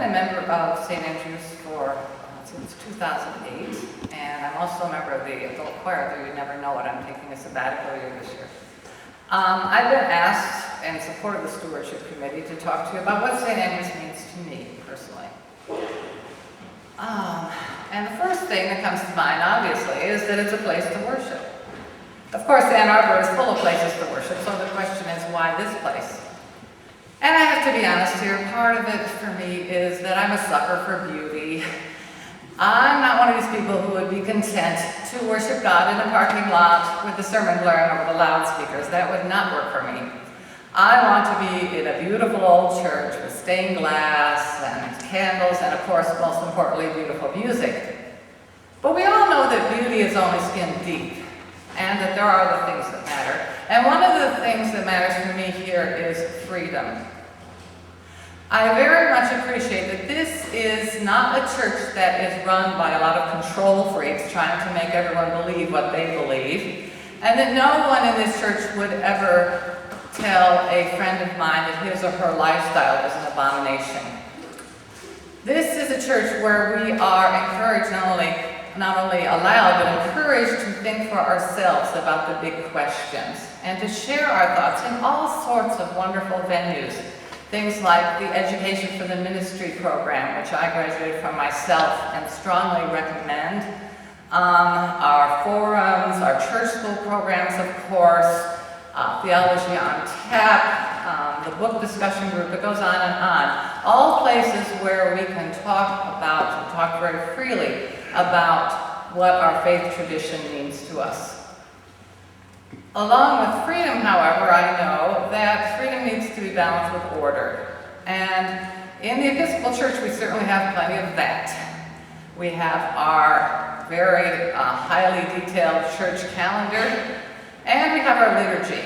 a member of St. Andrew's since 2008, and I'm also a member of the adult choir, though you never know it. I'm taking a sabbatical year this year. I've been asked, in support of the Stewardship Committee, to talk to you about what St. Andrew's means to me, personally. And the first thing that comes to mind, obviously, is that it's a place to worship. Of course, Ann Arbor is full of places to worship, so the question is, why this place? And I have to be honest here, part of it for me is that I'm a sucker for beauty. I'm not one of these people who would be content to worship God in a parking lot with the sermon blaring over the loudspeakers. That would not work for me. I want to be in a beautiful old church with stained glass and candles and, of course, most importantly, beautiful music. But we all know that beauty is only skin deep and that there are other things that matter. And one of the things that matters for me here is freedom. I very much appreciate that this is not a church that is run by a lot of control freaks trying to make everyone believe what they believe, and that no one in this church would ever tell a friend of mine that his or her lifestyle is an abomination. This is a church where we are encouraged, not only allowed, but encouraged to think for ourselves about the big questions and to share our thoughts in all sorts of wonderful venues. Things like the Education for the Ministry program, which I graduated from myself and strongly recommend. Our forums, our church school programs, of course, Theology on Tap, the book discussion group, it goes on and on. All places where we can talk very freely about what our faith tradition means to us. Along with freedom, however, I know that freedom needs to be balanced with order. And in the Episcopal Church, we certainly have plenty of that. We have our very highly detailed church calendar, and we have our liturgy.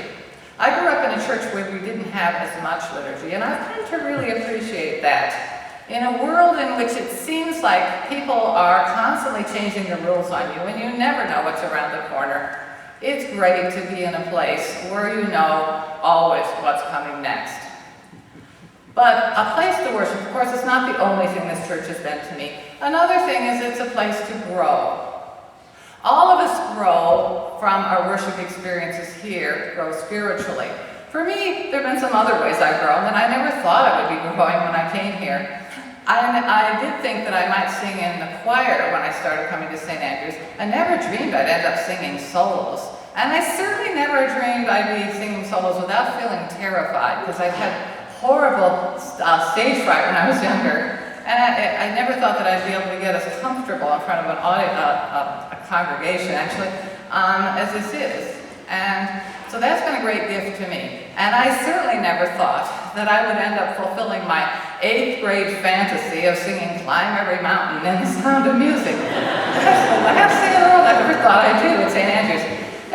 I grew up in a church where we didn't have as much liturgy, and I've come to really appreciate that. In a world in which it seems like people are constantly changing the rules on you, and you never know what's around the corner, it's great to be in a place where you know always what's coming next. But a place to worship, of course, is not the only thing this church has been to me. Another thing is it's a place to grow. All of us grow from our worship experiences here, grow spiritually. For me, there have been some other ways I've grown that I never thought I would be growing when I came here. I did think that I might sing in the choir when I started coming to St. Andrew's. I never dreamed I'd end up singing solos. And I certainly never dreamed I'd be singing solos without feeling terrified, because I've had horrible stage fright when I was younger. And I never thought that I'd be able to get as comfortable in front of a congregation, actually, as this is. And so that's been a great gift to me. And I certainly never thought that I would end up fulfilling my 8th grade fantasy of singing Climb Every Mountain in the Sound of Music. That's the last thing in the world I ever thought I'd do at St. Andrew's.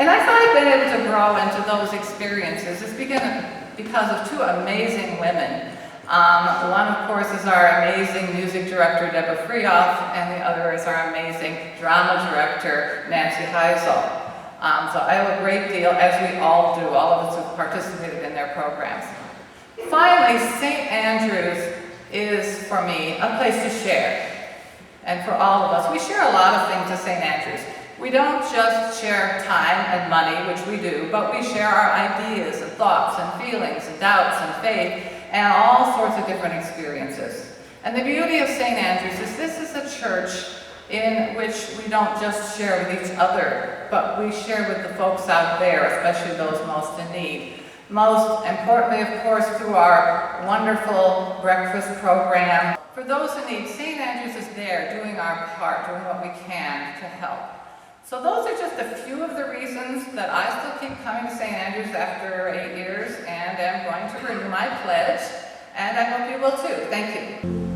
And I thought I'd been able to grow into those experiences. It's because of two amazing women. One, of course, is our amazing music director, Deborah Freoff, and the other is our amazing drama director, Nancy Heisel. So I have a great deal, as we all do, all of us who've participated in their programs. Finally, St. Andrew's is, for me, a place to share. And for all of us, we share a lot of things at St. Andrew's. We don't just share time and money, which we do, but we share our ideas and thoughts and feelings and doubts and faith and all sorts of different experiences. And the beauty of St. Andrew's is this is a church in which we don't just share with each other, but we share with the folks out there, especially those most in need. Most importantly, of course, through our wonderful breakfast program. For those in need, St. Andrew's is there doing our part, doing what we can to help. So those are just a few of the reasons that I still keep coming to St. Andrew's after 8 years and am going to renew my pledge, and I hope you will too. Thank you.